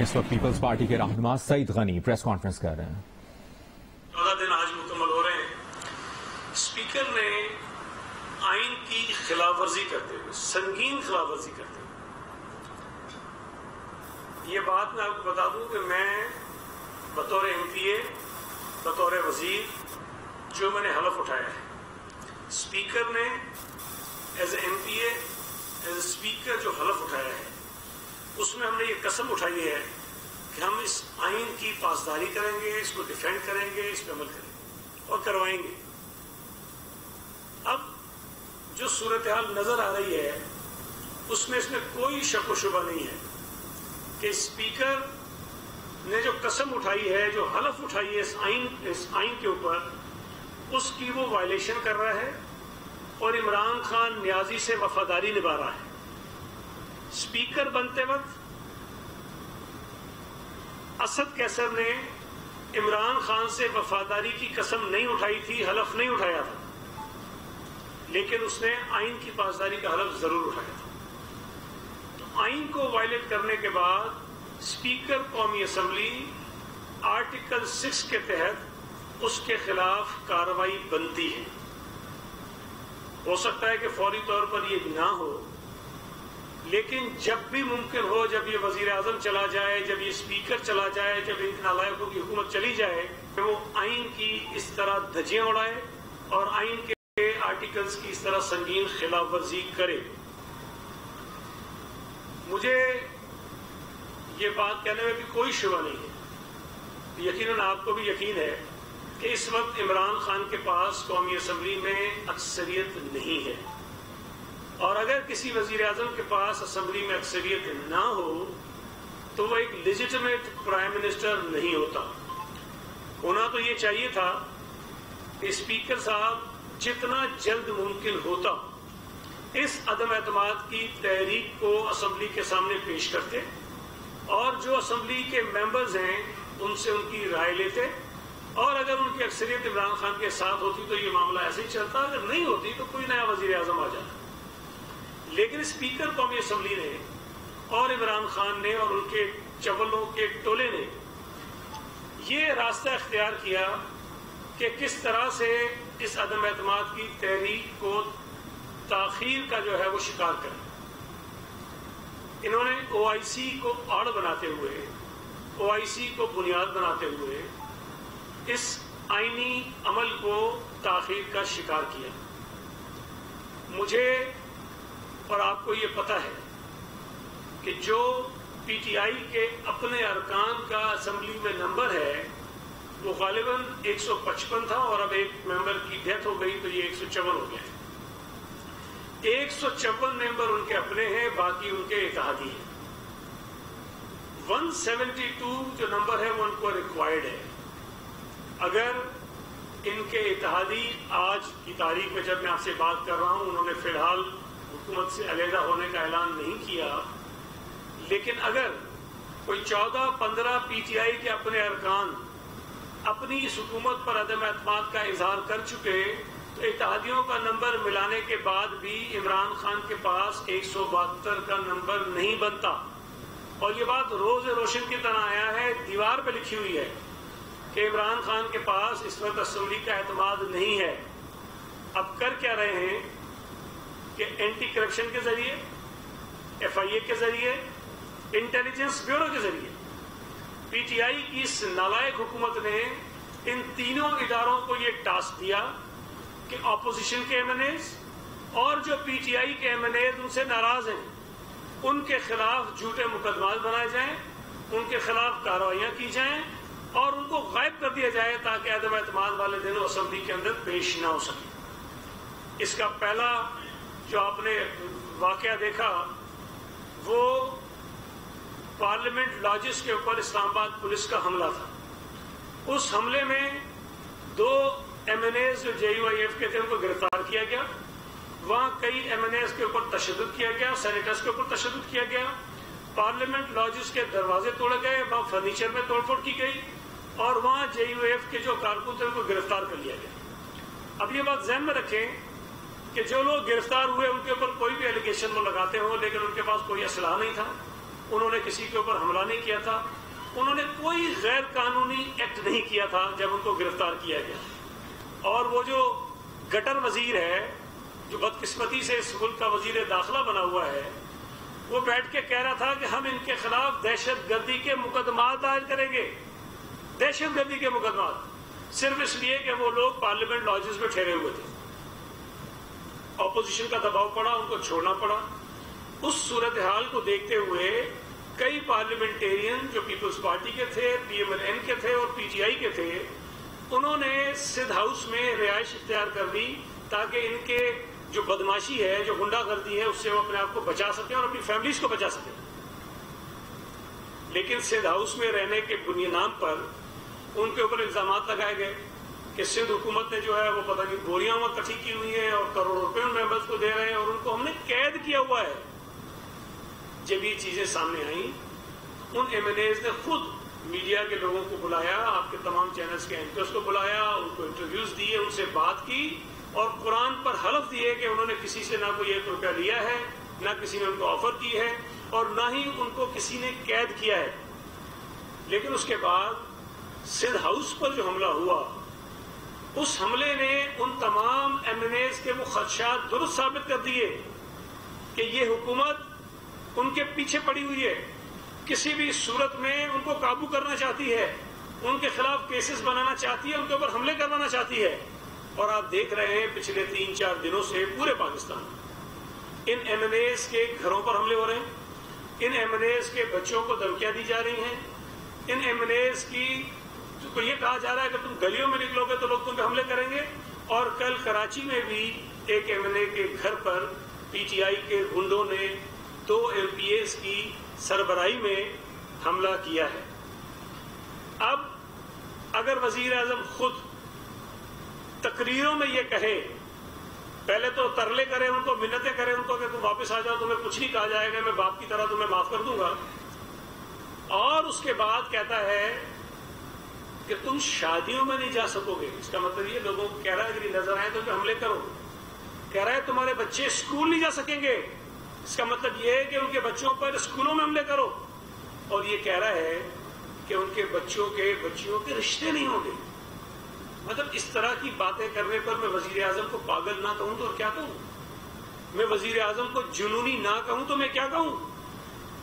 اس وقت Peoples party کے رہنما سعید غنی پریس کانفرنس کر رہے ہیں۔ 14 دن آج مکمل ہو رہے ہیں۔ اسپیکر نے آئین کی خلاف ورزی کرتے ہوئے، سنگین خلاف ورزی کرتے ہوئے، یہ بات میں آپ کو بتا دوں کہ میں بطور MP بطور وزیر جو میں نے حلف اٹھایا ہے، اسپیکر نے as a MP as a speaker جو حلف اٹھایا ہے، اس میں ہم نے یہ قسم اٹھائی ہے کہ ہم اس آئین کی پاسداری کریں گے، اس کو ڈیفینڈ کریں گے، اس پہ عمل کریں گے اور کروائیں گے۔ اب جو صورتحال نظر آ رہی ہے اس میں کوئی شک و شبہ نہیں ہے کہ اسپیکر نے جو قسم اٹھائی ہے، جو حلف اٹھائی ہے اس آئین کے اوپر، اس کی وہ وائلیشن کر رہا ہے اور عمران خان نیازی سے وفاداری نبھا رہا ہے۔ اسپیکر بنتے وقت اسد کیسر نے عمران خان سے وفاداری کی قسم نہیں اٹھائی تھی، حلف نہیں اٹھایا تھا، لیکن اس نے آئین کی پاسداری کا حلف ضرور اٹھایا تھا۔ تو آئین کو وائلیٹ کرنے کے بعد اسپیکر قومی اسمبلی آرٹیکل 6 کے تحت اس کے خلاف کارروائی بنتی ہے۔ ہو سکتا ہے کہ فوری طور پر یہ نہ ہو، لیکن جب بھی ممکن ہو، جب یہ وزیر اعظم چلا جائے، جب یہ اسپیکر چلا جائے، جب ان نالائقوں کی حکومت چلی جائے، کہ وہ آئین کی اس طرح دھجیاں اڑائے اور آئین کے آرٹیکلز کی اس طرح سنگین خلاف ورزی کرے۔ مجھے یہ بات کہنے میں بھی کوئی شبہ نہیں ہے، یقیناً آپ کو بھی یقین ہے کہ اس وقت عمران خان کے پاس قومی اسمبلی میں اکثریت نہیں ہے، اور اگر کسی وزیر اعظم کے پاس اسمبلی میں اکثریت نہ ہو تو وہ ایک لیجیٹمیٹ پرائم منسٹر نہیں ہوتا۔ ہونا تو یہ چاہیے تھا کہ اسپیکر صاحب جتنا جلد ممکن ہوتا اس عدم اعتماد کی تحریک کو اسمبلی کے سامنے پیش کرتے اور جو اسمبلی کے ممبرز ہیں ان سے ان کی رائے لیتے، اور اگر ان کی اکثریت عمران خان کے ساتھ ہوتی تو یہ معاملہ ایسے ہی چلتا، اگر نہیں ہوتی تو کوئی نیا وزیر اعظم آ جاتا۔ لیکن اسپیکر قومی اسمبلی نے اور عمران خان نے اور ان کے چولوں کے ٹولے نے یہ راستہ اختیار کیا کہ کس طرح سے اس عدم اعتماد کی تحریک کو تاخیر کا جو ہے وہ شکار کریں۔ انہوں نے OIC کو آڑ بناتے ہوئے، OIC کو بنیاد بناتے ہوئے اس آئینی عمل کو تاخیر کا شکار کیا۔ مجھے اور آپ کو یہ پتہ ہے کہ جو PTI کے اپنے ارکان کا اسمبلی میں نمبر ہے وہ غالباً 155 تھا، اور اب ایک ممبر کی ڈیتھ ہو گئی تو یہ 154 ہو گیا ہے۔ 154 ممبر ان کے اپنے ہیں، باقی ان کے اتحادی ہیں۔ 172 جو نمبر ہے وہ ان کو ریکوائرڈ ہے۔ اگر ان کے اتحادی آج کی تاریخ میں جب میں آپ سے بات کر رہا ہوں، انہوں نے فی الحال حکومت سے علیحدہ ہونے کا اعلان نہیں کیا، لیکن اگر کوئی 14-15 PTI کے اپنے ارکان اپنی اس حکومت پر عدم اعتماد کا اظہار کر چکے تو اتحادیوں کا نمبر ملانے کے بعد بھی عمران خان کے پاس 172 کا نمبر نہیں بنتا۔ اور یہ بات روز روشن کی طرح آیا ہے، دیوار پہ لکھی ہوئی ہے کہ عمران خان کے پاس اس وقت اسمبلی کا اعتماد نہیں ہے۔ اب کر کیا رہے ہیں کہ اینٹی کرپشن کے ذریعے، FIA کے ذریعے، انٹیلیجنس بیورو کے ذریعے PTI کی اس نالائق حکومت نے ان تینوں اداروں کو یہ ٹاسک دیا کہ اپوزیشن کے MNAs اور جو PTI کے MNAs ان سے ناراض ہیں ان کے خلاف جھوٹے مقدمات بنائے جائیں، ان کے خلاف کارروائیاں کی جائیں اور ان کو غائب کر دیا جائے تاکہ عدم اعتماد والے دنوں اسمبلی کے اندر پیش نہ ہو سکے۔ اس کا پہلا جو آپ نے واقعہ دیکھا وہ پارلیمنٹ لاجز کے اوپر اسلام آباد پولیس کا حملہ تھا۔ اس حملے میں 2 MNAs جو JUIF کے تھے ان کو گرفتار کیا گیا، وہاں کئی MNAs کے اوپر تشدد کیا گیا، سینیٹرز کے اوپر تشدد کیا گیا، پارلیمنٹ لاجز کے دروازے توڑے گئے، وہاں فرنیچر میں توڑ پھوڑ کی گئی اور وہاں JUIF کے جو کارکن تھے ان کو گرفتار کر لیا گیا۔ اب یہ بات ذہن میں رکھیں کہ جو لوگ گرفتار ہوئے ان کے اوپر کوئی بھی ایلیگیشن وہ لگاتے ہوں لیکن ان کے پاس کوئی اسلحہ نہیں تھا، انہوں نے کسی کے اوپر حملہ نہیں کیا تھا، انہوں نے کوئی غیر قانونی ایکٹ نہیں کیا تھا جب ان کو گرفتار کیا گیا۔ اور وہ جو گٹر وزیر ہے جو بدقسمتی سے اس ملک کا وزیر داخلہ بنا ہوا ہے، وہ بیٹھ کے کہہ رہا تھا کہ ہم ان کے خلاف دہشت گردی کے مقدمات دائر کریں گے، دہشت گردی کے مقدمات، صرف اس لیے کہ وہ لوگ پارلیمنٹ لاجز میں ٹھہرے ہوئے تھے۔ اپوزیشن کا دباؤ پڑا، ان کو چھوڑنا پڑا۔ اس صورتحال کو دیکھتے ہوئے کئی پارلیمنٹیرین جو پیپلز پارٹی کے تھے، پی ایم ایل این کے تھے اور پی ٹی آئی کے تھے، انہوں نے سندھ ہاؤس میں رہائش اختیار کر دی تاکہ ان کے جو بدماشی ہے، جو غنڈہ گردی ہے، اس سے وہ اپنے آپ کو بچا سکیں اور اپنی فیملیز کو بچا سکیں۔ لیکن سندھ ہاؤس میں رہنے کے نام پر ان کے اوپر الزامات لگائے گئے کہ سندھ حکومت نے جو ہے وہ پتہ نہیں بوریاں اکٹھی کی ہوئی ہیں اور کروڑوں روپے ان ممبرز کو دے رہے ہیں اور ان کو ہم نے قید کیا ہوا ہے۔ جب یہ چیزیں سامنے آئیں، ان ایم این ایز نے خود میڈیا کے لوگوں کو بلایا، آپ کے تمام چینلز کے اینکرز کو بلایا، ان کو انٹرویوز دیے، ان سے بات کی اور قرآن پر حلف دیے کہ انہوں نے کسی سے نہ کوئی 1 روپیہ لیا ہے، نہ کسی نے ان کو آفر کی ہے اور نہ ہی ان کو کسی نے قید کیا ہے۔ لیکن اس کے بعد سندھ ہاؤس پر جو حملہ ہوا، اس حملے نے ان تمام ایم این ایز کے وہ خدشات درست ثابت کر دیے کہ یہ حکومت ان کے پیچھے پڑی ہوئی ہے، کسی بھی صورت میں ان کو قابو کرنا چاہتی ہے، ان کے خلاف کیسز بنانا چاہتی ہے، ان کے اوپر حملے کروانا چاہتی ہے۔ اور آپ دیکھ رہے ہیں پچھلے 3-4 دنوں سے پورے پاکستان ان ایم این ایز کے گھروں پر حملے ہو رہے ہیں، ان ایم این ایز کے بچوں کو دھمکیاں دی جا رہی ہیں، ان ایم این ایز کو یہ کہا جا رہا ہے کہ تم گلیوں میں نکلو گے تو لوگ تم پہ حملے کریں گے۔ اور کل کراچی میں بھی ایک ایم این اے کے گھر پر پی ٹی آئی کے گنڈوں نے 2 ایم پی ایز کی سربراہی میں حملہ کیا ہے۔ اب اگر وزیر اعظم خود تقریروں میں یہ کہے، پہلے تو ترلے کرے ان کو، منتیں کرے ان کو کہ تم واپس آ جاؤ، تمہیں کچھ نہیں کہا جائے گا، میں باپ کی طرح تمہیں معاف کر دوں گا، اور اس کے بعد کہتا ہے کہ تم شادیوں میں نہیں جا سکو گے، اس کا مطلب یہ لوگوں کو کہہ رہا ہے کہ نظر آئے تو حملے کرو، کہہ رہا ہے تمہارے بچے اسکول نہیں جا سکیں گے، اس کا مطلب یہ ہے کہ ان کے بچوں پر اسکولوں میں حملے کرو، اور یہ کہہ رہا ہے کہ ان کے بچیوں کے رشتے نہیں ہوں گے۔ مطلب اس طرح کی باتیں کرنے پر میں وزیر اعظم کو پاگل نہ کہوں تو اور کیا کہوں؟ میں وزیر اعظم کو جنونی نہ کہوں تو میں کیا کہوں؟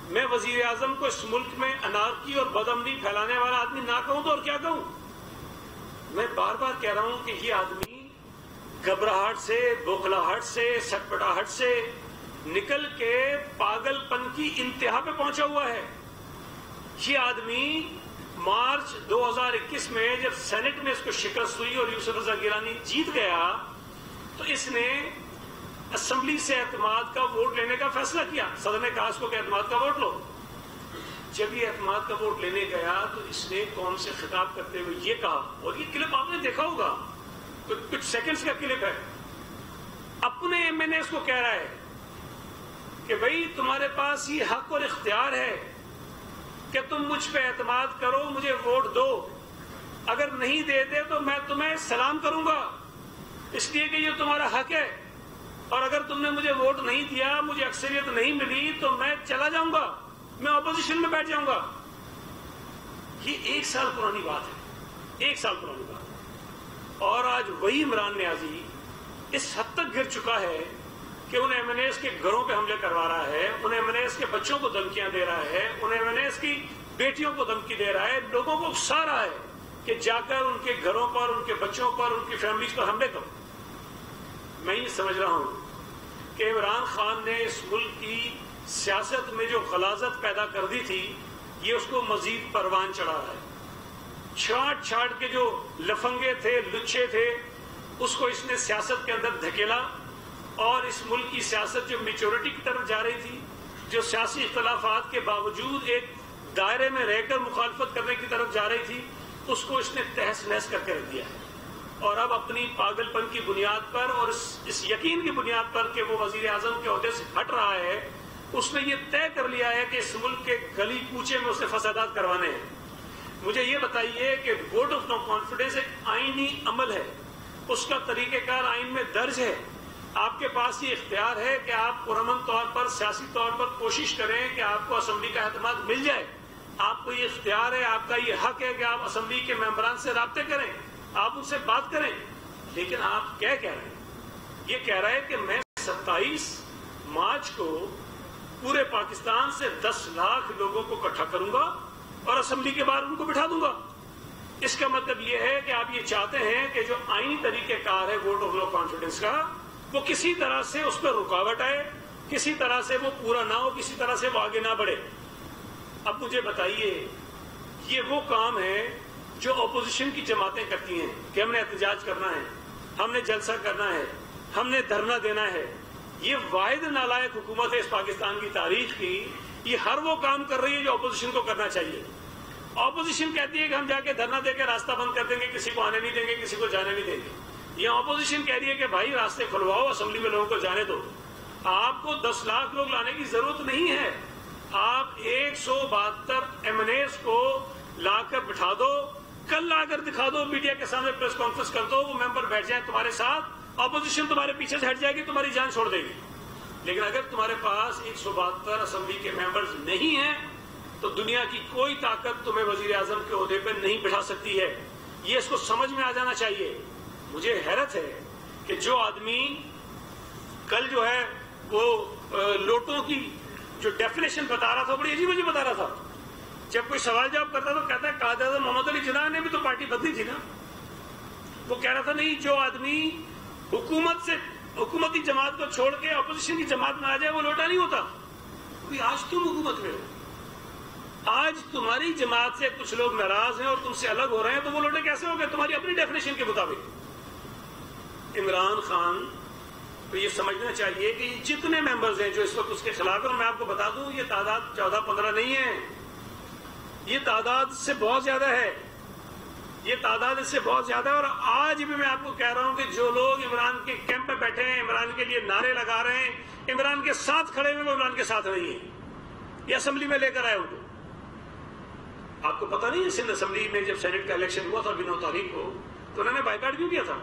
میں وزیر اعظم کو اس ملک میں انارکی اور بدامنی پھیلانے والا آدمی نہ کہوں تو اور کیا کہوں؟ میں بار بار کہہ رہا ہوں کہ یہ آدمی گھبراہٹ سے، بوکھلاہٹ سے، سٹپٹاہٹ سے نکل کے پاگل پن کی انتہا پہ پہنچا ہوا ہے۔ یہ آدمی مارچ 2021 میں جب سینٹ میں اس کو شکست ہوئی اور یوسف رضا گیلانی جیت گیا تو اس نے اسمبلی سے اعتماد کا ووٹ لینے کا فیصلہ کیا۔ صدر نے کہا اس کو کہ اعتماد کا ووٹ لو۔ جب یہ اعتماد کا ووٹ لینے گیا تو اس نے قوم سے خطاب کرتے ہوئے یہ کہا، اور یہ کلپ آپ نے دیکھا ہوگا، کچھ سیکنڈز کا کلپ ہے، اپنے ایم این ایز کو کہہ رہا ہے کہ بھئی تمہارے پاس یہ حق اور اختیار ہے کہ تم مجھ پہ اعتماد کرو، مجھے ووٹ دو، اگر نہیں دیتے تو میں تمہیں سلام کروں گا، اس لیے کہ یہ تمہارا حق ہے، اور اگر تم نے مجھے ووٹ نہیں دیا، مجھے اکثریت نہیں ملی تو میں چلا جاؤں گا، میں اپوزیشن میں بیٹھ جاؤں گا۔ یہ 1 سال پرانی بات ہے، 1 سال پرانی بات، اور آج وہی عمران نیازی اس حد تک گر چکا ہے کہ ان ایم این ایز کے گھروں پہ حملے کروا رہا ہے، ان ایم این ایز کے بچوں کو دھمکیاں دے رہا ہے، ان ایم این ایز کی بیٹیوں کو دھمکی دے رہا ہے، لوگوں کو اکسا رہا ہے کہ جا کر ان کے گھروں پر، ان کے بچوں پر، ان کی فیملیز پر حملے کرو۔ میں یہ سمجھ رہا ہوں کہ عمران خان نے اس ملک کی سیاست میں جو غلاظت پیدا کر دی تھی، یہ اس کو مزید پروان چڑھا رہا ہے۔ چھاٹ چھاٹ کے جو لفنگے تھے، لچے تھے، اس کو اس نے سیاست کے اندر دھکیلا، اور اس ملک کی سیاست جو میچورٹی کی طرف جا رہی تھی، جو سیاسی اختلافات کے باوجود ایک دائرے میں رہ کر مخالفت کرنے کی طرف جا رہی تھی، اس کو اس نے تہس نہس کر کے رکھ دیا ہے۔ اور اب اپنی پاگل پن کی بنیاد پر اور اس یقین کی بنیاد پر کہ وہ وزیر اعظم کے عہدے سے ہٹ رہا ہے، اس نے یہ طے کر لیا ہے کہ اس ملک کے گلی کوچے میں اسے فسادات کروانے ہیں۔ مجھے یہ بتائیے کہ ووٹ آف نو کانفیڈنس ایک آئینی عمل ہے، اس کا طریقہ کار آئین میں درج ہے، آپ کے پاس یہ اختیار ہے کہ آپ پرامن طور پر سیاسی طور پر کوشش کریں کہ آپ کو اسمبلی کا اعتماد مل جائے. آپ کو یہ اختیار ہے, آپ کا یہ حق ہے کہ آپ اسمبلی کے ممبران سے رابطے کریں, آپ ان سے بات کریں. لیکن آپ کیا کہہ رہے ہیں؟ یہ کہہ رہا ہے کہ میں 27 مارچ کو پورے پاکستان سے 10 لاکھ لوگوں کو اکٹھا کروں گا اور اسمبلی کے باہر ان کو بٹھا دوں گا. اس کا مطلب یہ ہے کہ آپ یہ چاہتے ہیں کہ جو آئینی طریقہ کار ہے ووٹ آف نو کانفیڈنس کا, وہ کسی طرح سے اس پر رکاوٹ آئے, کسی طرح سے وہ پورا نہ ہو, کسی طرح سے وہ آگے نہ بڑھے. اب مجھے بتائیے, یہ وہ کام ہے جو اپوزیشن کی جماعتیں کرتی ہیں کہ ہم نے احتجاج کرنا ہے, ہم نے جلسہ کرنا ہے, ہم نے دھرنا دینا ہے. یہ واحد نالائق حکومت ہے اس پاکستان کی تاریخ کی. یہ ہر وہ کام کر رہی ہے جو اپوزیشن کو کرنا چاہیے. اپوزیشن کہتی ہے کہ ہم جا کے دھرنا دے کے راستہ بند کر دیں گے, کسی کو آنے نہیں دیں گے, کسی کو جانے نہیں دیں گے. یہ اپوزیشن کہہ رہی ہے کہ بھائی راستے کھلواؤ, اسمبلی میں لوگوں کو جانے دو. آپ کو 10 لاکھ لوگ لانے کی ضرورت نہیں ہے. آپ 172 MNAs کو لا کر بٹھا دو, کل لا کر دکھا دو, میڈیا کے سامنے پریس کانفرنس کر دو, وہ ممبر بیٹھ جائیں تمہارے ساتھ, اپوزیشن تمہارے پیچھے سے ہٹ جائے گی, تمہاری جان چھوڑ دے گی. لیکن اگر تمہارے پاس 172 اسمبلی کے ممبرز نہیں ہیں تو دنیا کی کوئی طاقت تمہیں وزیر اعظم کے عہدے پہ نہیں بٹھا سکتی ہے. یہ اس کو سمجھ میں آ جانا چاہیے. مجھے حیرت ہے کہ جو آدمی کل جو ہے وہ لوٹوں کی جو ڈیفینیشن بتا رہا تھا, بڑی عجیب عجیب بتا رہا تھا. جب کوئی سوال جواب کرتا تو کہتا ہے قائد اعظم محمد علی جناح نے بھی تو پارٹی بدلی تھی نا. وہ کہہ رہا تھا نہیں, جو آدمی حکومتی جماعت کو چھوڑ کے اپوزیشن کی جماعت میں آ جائے وہ لوٹا نہیں ہوتا. آج تم حکومت میں ہو, آج تمہاری جماعت سے کچھ لوگ ناراض ہیں اور تم سے الگ ہو رہے ہیں, تو وہ لوٹے کیسے ہو گئے تمہاری اپنی ڈیفینیشن کے مطابق. عمران خان تو یہ سمجھنا چاہیے کہ یہ جتنے ممبرز ہیں جو اس وقت اس کے خلاف ہیں, اور میں آپ کو بتا دوں یہ تعداد 14-15 نہیں ہے, یہ تعداد سے بہت زیادہ ہے. یہ تعداد اس سے بہت زیادہ ہے. اور آج بھی میں آپ کو کہہ رہا ہوں کہ جو لوگ عمران کے کیمپ پہ بیٹھے ہیں, عمران کے لیے نعرے لگا رہے ہیں, عمران کے ساتھ کھڑے ہوئے, وہ عمران کے ساتھ نہیں ہیں. یہ اسمبلی میں لے کر آئے ان کو. آپ کو پتہ نہیں ہے سندھ اسمبلی میں جب سینٹ کا الیکشن ہوا تھا 9 تاریخ کو, تو انہوں نے بائیکاٹ کیوں کیا تھا؟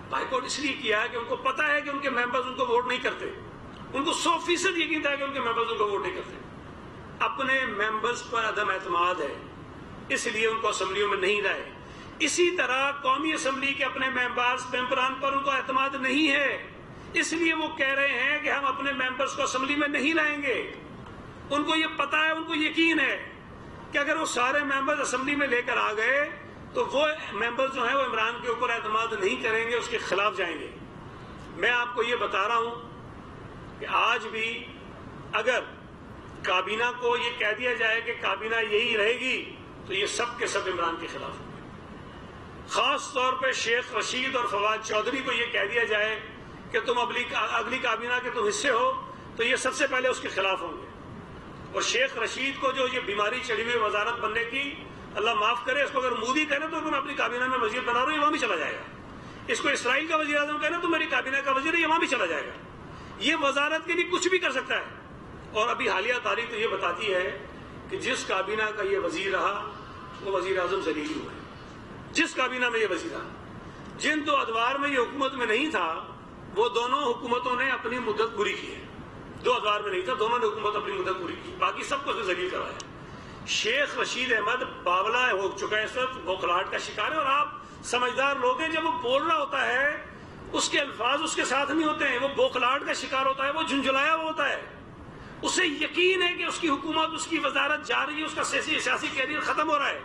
بائیکاٹ اس لیے کیا کہ ان کو پتا ہے کہ ان کے ممبرز ان کو ووٹ نہیں کرتے. ان کو 100% یقین تھا کہ ان کے ممبرز ان کو ووٹ نہیں کرتے. اپنے ممبرز پر عدم اعتماد ہے, اس لیے ان کو اسمبلیوں میں نہیں لائے. اسی طرح قومی اسمبلی کے اپنے ممبران پر ان کو اعتماد نہیں ہے, اس لیے وہ کہہ رہے ہیں کہ ہم اپنے ممبرز کو اسمبلی میں نہیں لائیں گے. ان کو یہ پتا ہے, ان کو یقین ہے کہ اگر وہ سارے ممبرز اسمبلی میں لے کر آ گئے تو وہ ممبرز جو ہیں وہ عمران کے اوپر اعتماد نہیں کریں گے, اس کے خلاف جائیں گے. میں آپ کو یہ بتا رہا ہوں کہ آج بھی اگر کابینہ کو یہ کہہ دیا جائے کہ کابینہ یہی رہے گی تو یہ سب کے سب عمران کے خلاف ہوں گے. خاص طور پہ شیخ رشید اور فواد چودھری کو یہ کہہ دیا جائے کہ تم اگلی کابینہ کے تم حصے ہو تو یہ سب سے پہلے اس کے خلاف ہوں گے. اور شیخ رشید کو جو یہ بیماری چڑھی ہوئی وزارت بننے کی, اللہ معاف کرے, اس کو اگر مودی کہنا تو میں اپنی کابینہ میں وزیر بنا رہا ہوں, وہاں بھی چلا جائے گا. اس کو اسرائیل کا وزیر اعظم کہنا تو میری کابینہ کا وزیر ہے, یہ وہاں بھی چلا جائے گا. یہ وزارت کے لیے کچھ بھی کر سکتا ہے. اور ابھی حالیہ تاریخ تو یہ بتاتی ہے کہ جس کابینہ کا یہ وزیر رہا وہ وزیر اعظم ذلیل ہوا ہے. جس کابینہ میں یہ وزیر رہا, جن 2 ادوار میں یہ حکومت میں نہیں تھا, وہ دونوں حکومتوں نے اپنی مدت پوری کی ہے. 2 ادوار میں نہیں تھا, دونوں نے حکومت اپنی مدت پوری کی, باقی سب کو ذلیل کرایا. شیخ رشید احمد باولا ہو چکا ہے, اس وقت بوکھلاہٹ کا شکار ہے. اور آپ سمجھدار لوگ ہیں, جب وہ بول رہا ہوتا ہے اس کے الفاظ اس کے ساتھ نہیں ہوتے ہیں, وہ بوکھلاہٹ کا شکار ہوتا ہے, وہ جھنجھلایا ہوا ہوتا ہے. اسے یقین ہے کہ اس کی حکومت, اس کی وزارت جا رہی ہے, اس کا سیاسی کیریئر ختم ہو رہا ہے,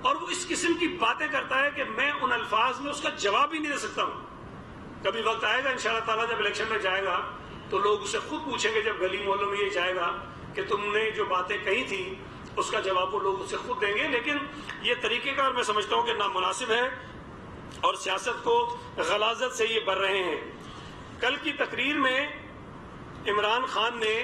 اور وہ اس قسم کی باتیں کرتا ہے کہ میں ان الفاظ میں اس کا جواب ہی نہیں دے سکتا ہوں. کبھی وقت آئے گا انشاءاللہ تعالیٰ جب الیکشن میں جائے گا تو لوگ اسے خود پوچھیں گے, جب گلی محلوں میں یہ جائے گا کہ تم نے جو باتیں کہی تھی اس کا جواب وہ لوگ اسے خود دیں گے. لیکن یہ طریقہ کار میں سمجھتا ہوں کہ نامناسب ہے اور سیاست کو غلاظت سے یہ بھر رہے ہیں. کل کی تقریر میں عمران خان نے